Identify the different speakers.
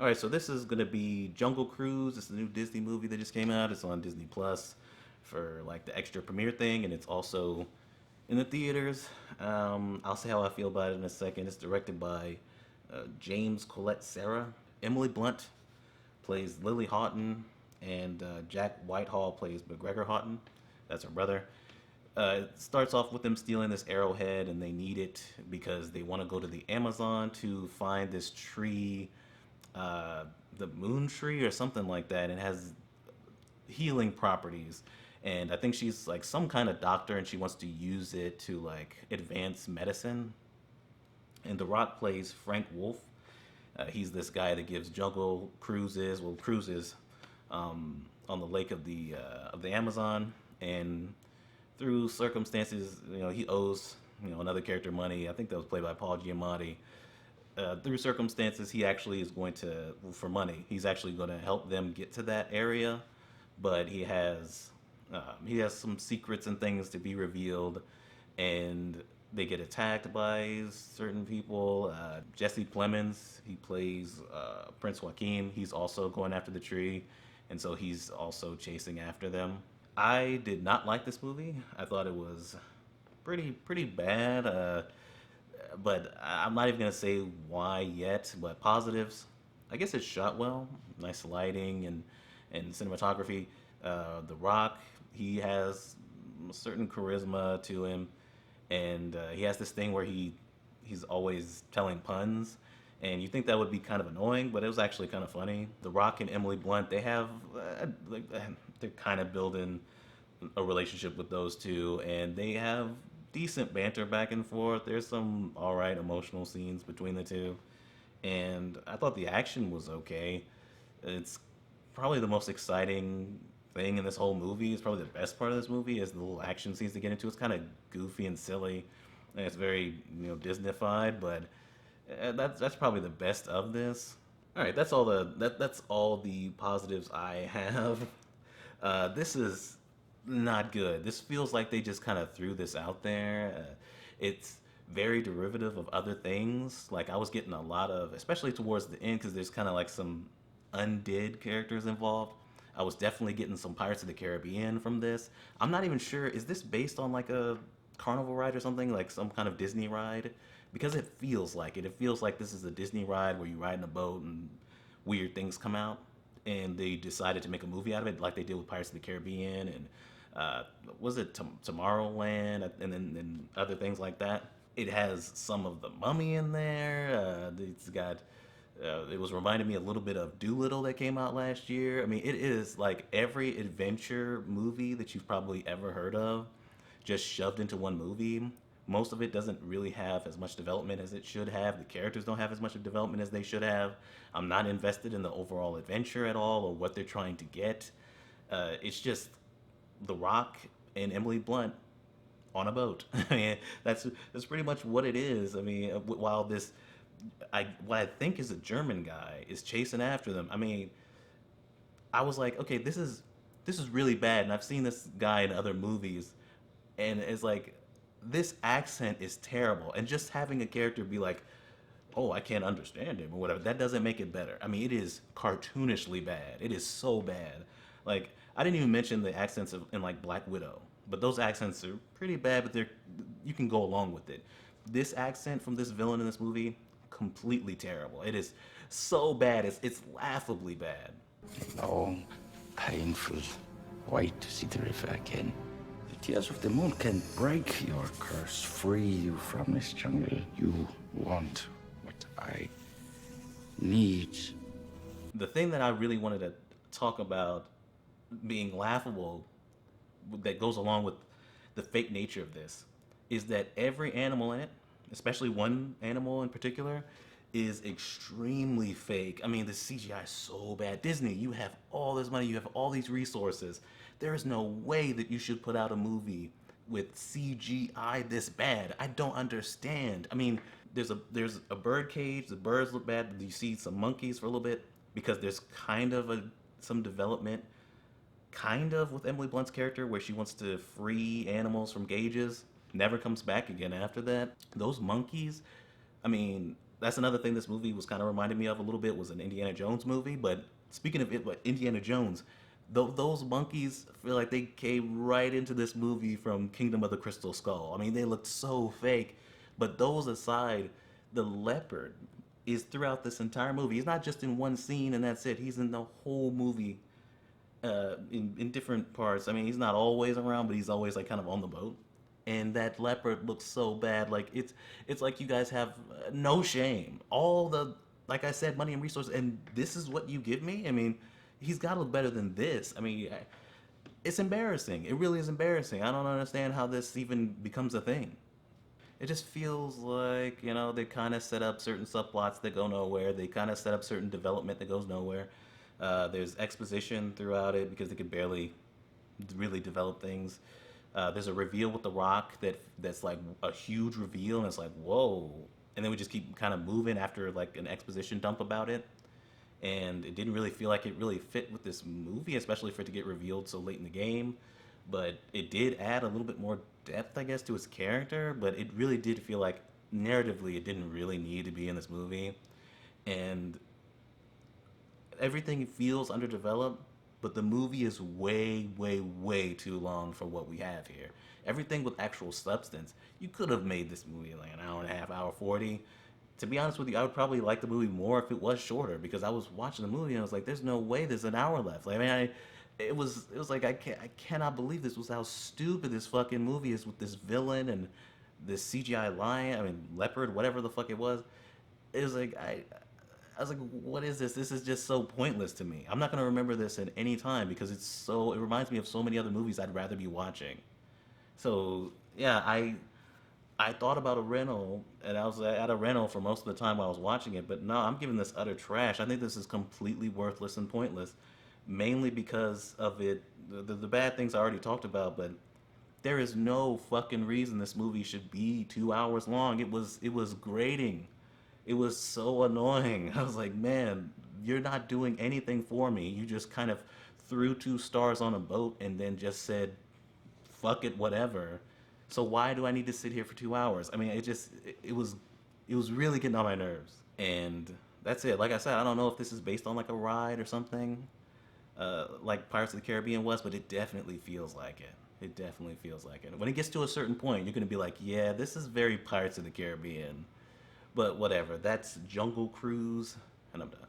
Speaker 1: All right, so this is gonna be Jungle Cruise. It's a new Disney movie that just came out. It's on Disney Plus for like the extra premiere thing, and it's also in the theaters. I'll say how I feel about it in a second. It's directed by James Colette Sarah. Emily Blunt plays Lily Houghton, and Jack Whitehall plays McGregor Houghton. That's her brother. It starts off with them stealing this arrowhead, and they need it because they want to go to the Amazon to find this tree, uh, the moon tree or something like that. And it has healing properties. And I think she's like some kind of doctor, and she wants to use it to like advance medicine. And The Rock plays Frank Wolf. He's this guy that gives jungle cruises, well, cruises on the lake of the Amazon, and through circumstances, he owes another character money. I think that was played by Paul Giamatti. Through circumstances, he actually is going to, for money, he's actually going to help them get to that area, but he has some secrets and things to be revealed, and they get attacked by certain people. Jesse Plemons, he plays Prince Joaquin. He's also going after the tree, and so he's also chasing after them. I did not like this movie. I thought it was pretty bad. But I'm not even gonna say why yet. But positives, I guess it's shot well, nice lighting and cinematography. The Rock, he has a certain charisma to him, and he has this thing where he's always telling puns, and you think that would be kind of annoying, but it was actually kind of funny. The Rock and Emily Blunt, they have they're kind of building a relationship with those two, and they have decent banter back and forth. There's some all right emotional scenes between the two, and I thought the action was okay. It's probably the most exciting thing in this whole movie. It's probably the best part of this movie is the little action scenes they get into. It's kind of goofy and silly, and it's very Disneyfied, but that's probably the best of this. All right, that's all the positives I have. This is not good. This feels like they just kind of threw this out there. It's very derivative of other things. Like I was getting a lot of, especially towards the end, because there's kind of like some undid characters involved. I was definitely getting some Pirates of the Caribbean from this. I'm not even sure, is this based on like a carnival ride or something, like some kind of Disney ride? Because it feels like it. It feels like this is a Disney ride where you ride in a boat and weird things come out. And they decided to make a movie out of it, like they did with Pirates of the Caribbean and was it Tomorrowland, and other things like that. It has some of the Mummy in there. It's got. It was reminding me a little bit of Doolittle that came out last year. I mean, it is like every adventure movie that you've probably ever heard of, just shoved into one movie. Most of it doesn't really have as much development as it should have. The characters don't have as much of development as they should have. I'm not invested in the overall adventure at all or what they're trying to get. It's just The Rock and Emily Blunt on a boat. I mean, that's pretty much what it is. I mean, while what I think is a German guy is chasing after them. I mean, I was like, okay, this is really bad, and I've seen this guy in other movies, and it's like this accent is terrible, and just having a character be like, oh, I can't understand him or whatever, that doesn't make it better. I mean, it is cartoonishly bad. It is so bad. Like, I didn't even mention the accents in like Black Widow, but those accents are pretty bad, but you can go along with it. This accent from this villain in this movie, completely terrible. It is so bad. It's laughably bad.
Speaker 2: Long, painful wait to see the river again. The tears of the moon can break your curse, free you from this jungle. You want what I need.
Speaker 1: The thing that I really wanted to talk about being laughable that goes along with the fake nature of this is that every animal in it, especially one animal in particular, is extremely fake. I mean, the CGI is so bad. Disney, you have all this money, you have all these resources. There is no way that you should put out a movie with CGI this bad. I don't understand. I mean, there's a bird cage. The birds look bad. You see some monkeys for a little bit because there's kind of some development kind of with Emily Blunt's character where she wants to free animals from cages. Never comes back again after that. Those monkeys, I mean, That's another thing this movie was kind of reminding me of a little bit was an Indiana Jones movie. But speaking of it, Indiana Jones, those monkeys feel like they came right into this movie from Kingdom of the Crystal Skull. I mean, they looked so fake. But those aside, the leopard is throughout this entire movie. He's not just in one scene and that's it. He's in the whole movie in different parts. I mean, he's not always around, but he's always like kind of on the boat. And that leopard looks so bad. Like it's like you guys have no shame. All the like I said, money and resources, and this is what you give me. I mean, he's got to look better than this. I mean, it's embarrassing. It really is embarrassing. I don't understand how this even becomes a thing. It just feels like, they kind of set up certain subplots that go nowhere. They kind of set up certain development that goes nowhere. There's exposition throughout it because they could barely really develop things. There's a reveal with the Rock that's like a huge reveal, and it's like whoa, and then we just keep kind of moving after like an exposition dump about it, and it didn't really feel like it really fit with this movie, especially for it to get revealed so late in the game. But it did add a little bit more depth, I guess, to his character. But it really did feel like narratively, it didn't really need to be in this movie, and everything feels underdeveloped, but the movie is way, way, way too long for what we have here. Everything with actual substance. You could have made this movie like an hour and a half, hour 40. To be honest with you, I would probably like the movie more if it was shorter because I was watching the movie and I was like, there's no way there's an hour left. Like, I mean, it was like I cannot believe this was how stupid this fucking movie is with this villain and this CGI lion, I mean leopard, whatever the fuck it was. It was like I was like, what is this? This is just so pointless to me. I'm not gonna remember this at any time because it reminds me of so many other movies I'd rather be watching. So yeah, I thought about a rental and I was at a rental for most of the time while I was watching it, but no, I'm giving this utter trash. I think this is completely worthless and pointless, mainly because of the bad things I already talked about, but there is no fucking reason this movie should be 2 hours long. It was grating. It was so annoying. I was like, man, you're not doing anything for me. You just kind of threw two stars on a boat and then just said, fuck it, whatever. So why do I need to sit here for 2 hours? I mean, it was really getting on my nerves. And that's it. Like I said, I don't know if this is based on like a ride or something, like Pirates of the Caribbean was, but it definitely feels like it. It definitely feels like it. When it gets to a certain point, you're gonna be like, yeah, this is very Pirates of the Caribbean. But whatever. That's Jungle Cruise, and I'm done.